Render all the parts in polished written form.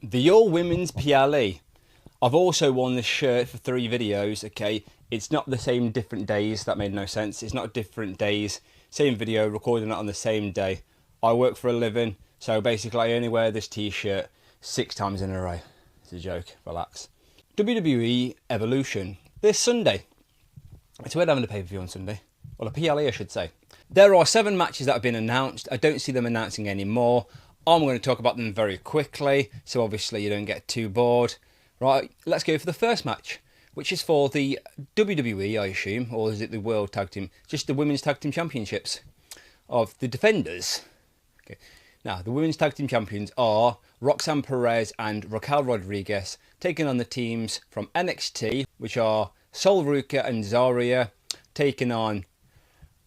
The All Women's PLE. I've also worn this shirt for 3 videos, okay? It's not the same different days, that made no sense. It's not different days, same video, recording it on the same day. I work for a living, so basically I only wear this t-shirt 6 times in a row. It's a joke, relax. WWE Evolution, this Sunday. It's weird having a pay-per-view on Sunday. Well, a PLE I should say. There are 7 matches that have been announced. I don't see them announcing any more. I'm going to talk about them very quickly, so obviously you don't get too bored. Right, let's go for the first match, which is for the WWE, I assume, or is it the World Tag Team? Just the Women's Tag Team Championships of the Defenders. Okay. Now, the Women's Tag Team Champions are Roxanne Perez and Raquel Rodriguez, taking on the teams from NXT, which are Sol Ruca and Zarya, taking on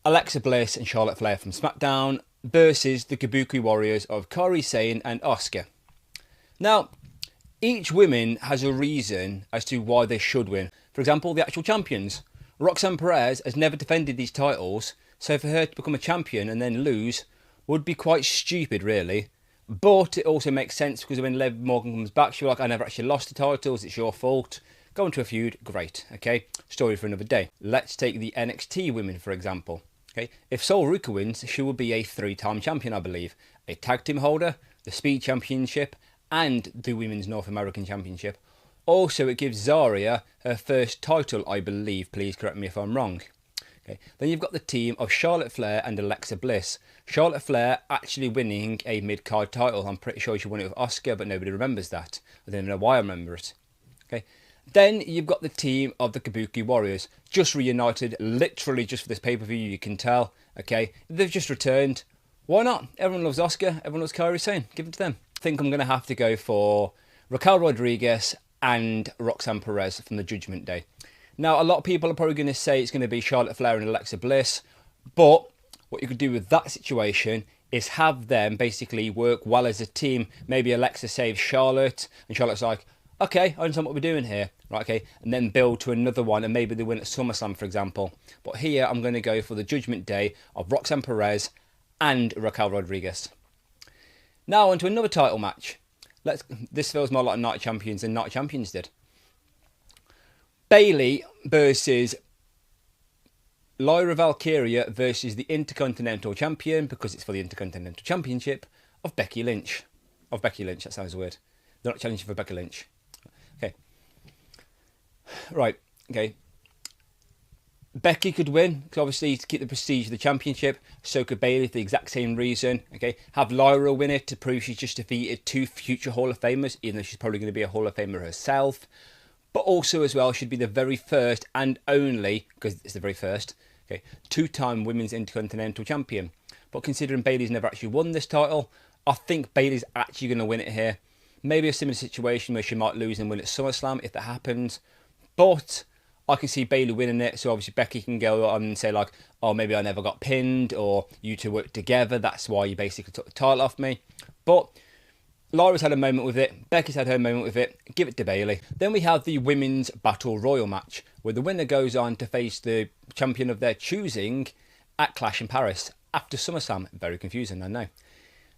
Alexa Bliss and Charlotte Flair from SmackDown, versus the Kabuki Warriors of Kairi Sane and Asuka. Now, each woman has a reason as to why they should win. For example, the actual champions. Roxanne Perez has never defended these titles, so for her to become a champion and then lose would be quite stupid, really. But it also makes sense because when Liv Morgan comes back, she'll be like, I never actually lost the titles, it's your fault. Go into a feud, great, okay? Story for another day. Let's take the NXT women, for example. Okay, if Sol Ruca wins, she will be a 3-time champion, I believe. A tag team holder, the Speed Championship, and the Women's North American Championship. Also, it gives Zarya her first title, I believe. Please correct me if I'm wrong. Okay, then you've got the team of Charlotte Flair and Alexa Bliss. Charlotte Flair actually winning a mid-card title. I'm pretty sure she won it with Asuka, but nobody remembers that. I don't even know why I remember it. Okay. Then you've got the team of the Kabuki Warriors, just reunited, literally just for this pay-per-view, you can tell, okay? They've just returned. Why not? Everyone loves Asuka, everyone loves Kairi Sane, give it to them. I think I'm going to have to go for Raquel Rodriguez and Roxanne Perez from the Judgment Day. Now, a lot of people are probably going to say it's going to be Charlotte Flair and Alexa Bliss, but what you could do with that situation is have them basically work well as a team. Maybe Alexa saves Charlotte, and Charlotte's like, okay, I understand what we're doing here. Right, okay, and then build to another one, and maybe they win at SummerSlam, for example. But here, I'm going to go for the Judgment Day of Roxanne Perez and Raquel Rodriguez. Now, on to another title match. This feels more like Night of Champions than Night of Champions did. Bayley versus Lyra Valkyria versus the Intercontinental Champion, because it's for the Intercontinental Championship, of Becky Lynch. Of Becky Lynch, that sounds weird. They're not challenging for Becky Lynch. Okay. Right, okay. Becky could win, because obviously to keep the prestige of the championship. So could Bayley for the exact same reason. Okay, have Lyra win it to prove she's just defeated 2 future Hall of Famers, even though she's probably going to be a Hall of Famer herself. But also as well, should be the very first and only, because it's the very first, okay, 2-time Women's Intercontinental Champion. But considering Bayley's never actually won this title, I think Bayley's actually going to win it here. Maybe a similar situation where she might lose and win at SummerSlam if that happens. But I can see Bayley winning it, so obviously Becky can go on and say like, oh, maybe I never got pinned, or you two worked together, that's why you basically took the title off me. But Lyra's had a moment with it, Becky's had her moment with it, give it to Bayley. Then we have the Women's Battle Royal match, where the winner goes on to face the champion of their choosing at Clash in Paris after SummerSlam. Very confusing, I know.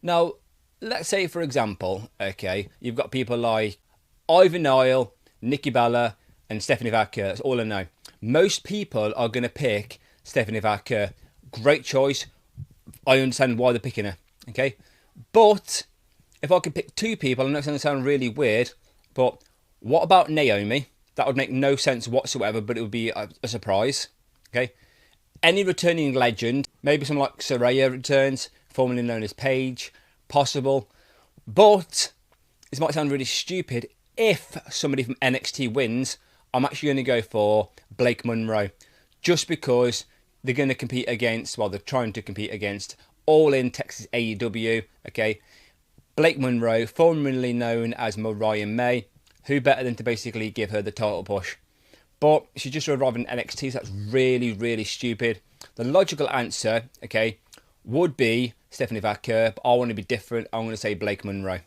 Now, let's say, for example, okay, you've got people like Ivy Nile, Nikki Bella, and Stephanie Vaquer. That's all I know. Most people are going to pick Stephanie Vaquer. Great choice. I understand why they're picking her. Okay, but if I could pick 2 people, I know it's going to sound really weird, but what about Naomi? That would make no sense whatsoever, but it would be a surprise. Okay, any returning legend, maybe someone like Saraya returns, formerly known as Paige, possible. But this might sound really stupid. If somebody from NXT wins, I'm actually going to go for Blake Monroe, just because they're going to compete against, well, they're trying to compete against All In Texas AEW, okay? Blake Monroe, formerly known as Mariah May, who better than to basically give her the title push? But she just arrived in NXT, so that's really, really stupid. The logical answer, okay, would be Stephanie Vaquer, but I want to be different. I'm going to say Blake Monroe,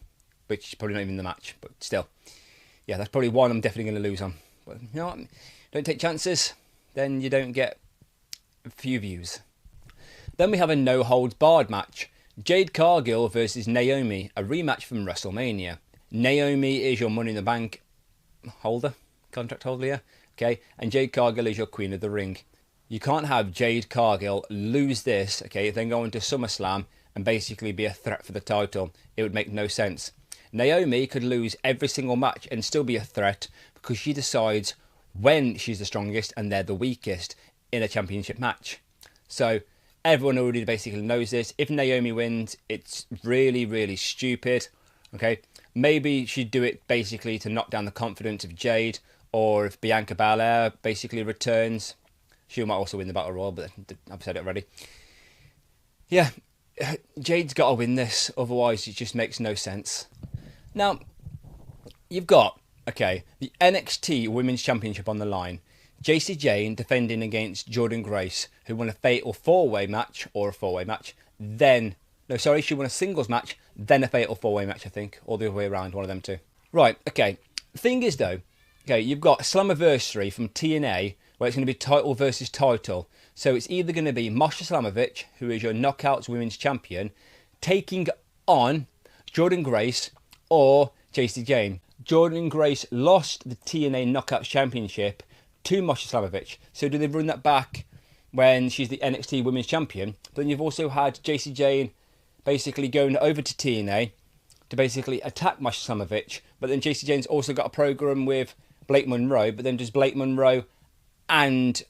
which is probably not even in the match, but still. Yeah, that's probably one I'm definitely going to lose on. But you know what? Don't take chances, then you don't get a few views. Then we have a no-holds-barred match. Jade Cargill versus Naomi, a rematch from WrestleMania. Naomi is your Money in the Bank holder, contract holder, yeah. Okay, and Jade Cargill is your Queen of the Ring. You can't have Jade Cargill lose this, okay, then go into SummerSlam and basically be a threat for the title. It would make no sense. Naomi could lose every single match and still be a threat because she decides when she's the strongest and they're the weakest in a championship match. So everyone already basically knows this. If Naomi wins, it's really, really stupid. Okay, maybe she'd do it basically to knock down the confidence of Jade, or if Bianca Belair basically returns, she might also win the Battle Royal, but I've said it already. Yeah, Jade's got to win this, otherwise it just makes no sense. Now, you've got, okay, the NXT Women's Championship on the line. Jacy Jayne defending against Jordynne Grace, who won a fatal four-way match, or a four-way match, then... No, sorry, she won a singles match, then a fatal four-way match, I think, or the other way around, one of them two. Right, okay. The thing is, though, okay, you've got Slammiversary from TNA, where it's going to be title versus title. So it's either going to be Masha Slamovich, who is your Knockouts Women's Champion, taking on Jordynne Grace or Jacy Jayne. Jordynne Grace lost the TNA Knockouts Championship to Masha Slamovich. So do they run that back when she's the NXT Women's Champion? But then you've also had Jacy Jayne basically going over to TNA to basically attack Masha Slamovich. But then Jacy Jayne's also got a program with Blake Monroe. But then does Blake Monroe and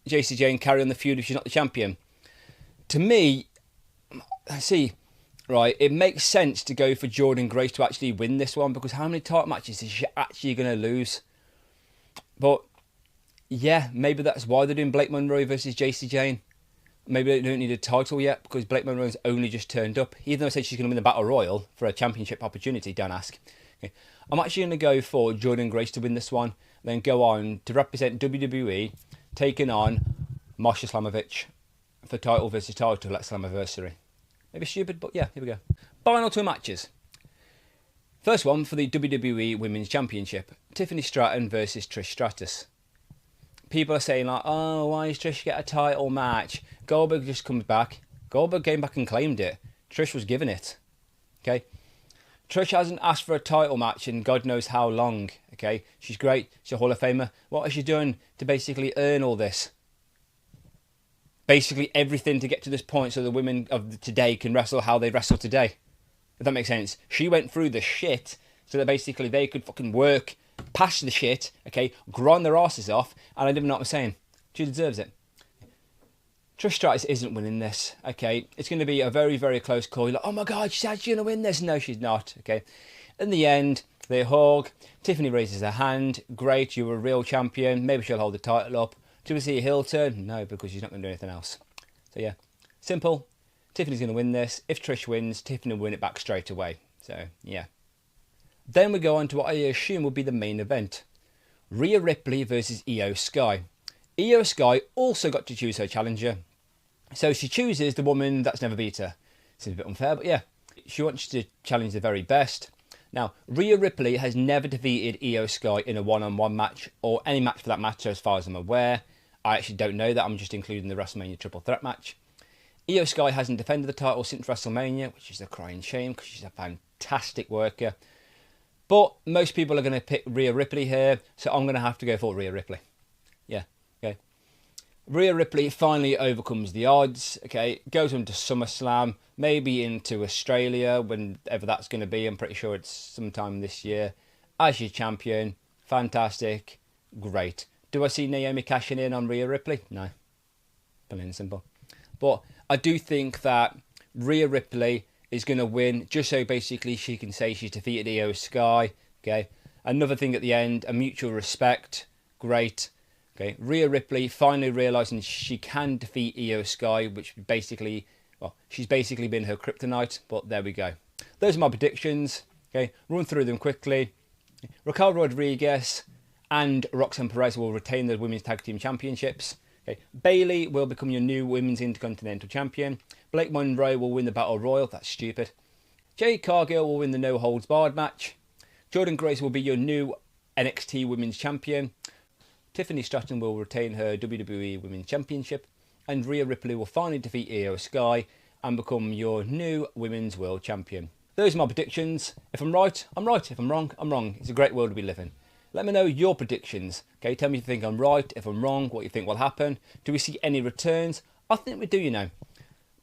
Jacy Jayne carry on the feud if she's not the champion? To me, see, right, it makes sense to go for Jordynne Grace to actually win this one, because how many title matches is she actually going to lose? But yeah, maybe that's why they're doing Blake Monroe versus Jacy Jayne. Maybe they don't need a title yet because Blake Monroe's only just turned up. Even though I said she's going to win the Battle Royal for a championship opportunity, don't ask. Okay. I'm actually going to go for Jordynne Grace to win this one, then go on to represent WWE, taking on Masha Slamovich for title versus title at Slammiversary. Maybe stupid, but yeah, here we go. Final two matches. First one for the WWE Women's Championship. Tiffany Stratton versus Trish Stratus. People are saying like, oh, why does Trish get a title match? Goldberg just comes back. Goldberg came back and claimed it. Trish was given it. Okay. Trish hasn't asked for a title match in God knows how long. Okay. She's great. She's a Hall of Famer. What has she done to basically earn all this? Basically everything to get to this point so the women of today can wrestle how they wrestle today. If that makes sense. She went through the shit so that basically they could fucking work past the shit, okay, grind their asses off, and I didn't know what I'm saying. She deserves it. Trish Stratus isn't winning this, okay? It's going to be a very, very close call. You're like, oh my God, she's actually going to win this. No, she's not, okay? In the end, they hug. Tiffany raises her hand. Great, you're a real champion. Maybe she'll hold the title up. Do we see a heel turn? No, because she's not going to do anything else. So yeah, simple. Tiffany's going to win this. If Trish wins, Tiffany will win it back straight away. So yeah. Then we go on to what I assume will be the main event. Rhea Ripley versus Io Sky. Io Sky also got to choose her challenger. So she chooses the woman that's never beat her. Seems a bit unfair, but yeah. She wants to challenge the very best. Now, Rhea Ripley has never defeated Io Sky in a one-on-one match, or any match for that matter as far as I'm aware. I actually don't know that, I'm just including the WrestleMania Triple Threat match. Io Sky hasn't defended the title since WrestleMania, which is a crying shame because she's a fantastic worker. But most people are going to pick Rhea Ripley here, so I'm going to have to go for Rhea Ripley. Yeah, okay. Rhea Ripley finally overcomes the odds, okay, goes on to SummerSlam, maybe into Australia, whenever that's going to be. I'm pretty sure it's sometime this year. As your champion, fantastic, great. Do I see Naomi cashing in on Rhea Ripley? No, plain and simple. But I do think that Rhea Ripley is going to win, just so basically she can say she's defeated Io Sky. Okay, another thing at the end, a mutual respect. Great. Okay, Rhea Ripley finally realising she can defeat Io Sky, which basically, well, she's basically been her kryptonite. But there we go. Those are my predictions. Okay, run through them quickly. Raquel Rodriguez and Roxanne Perez will retain the Women's Tag Team Championships. Okay. Bayley will become your new Women's Intercontinental Champion. Blake Monroe will win the Battle Royal. That's stupid. Jade Cargill will win the No Holds Barred match. Jordynne Grace will be your new NXT Women's Champion. Tiffany Stratton will retain her WWE Women's Championship. And Rhea Ripley will finally defeat Io Sky and become your new Women's World Champion. those are my predictions. If I'm right, I'm right. If I'm wrong, I'm wrong. It's a great world to be living. Let me know your predictions. Okay, tell me if you think I'm right, if I'm wrong, what you think will happen. Do we see any returns? I think we do, you know.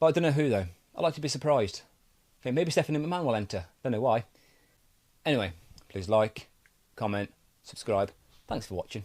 But I don't know who though. I'd like to be surprised. Okay, maybe Stephanie McMahon will enter. Don't know why. Anyway, please like, comment, subscribe. Thanks for watching.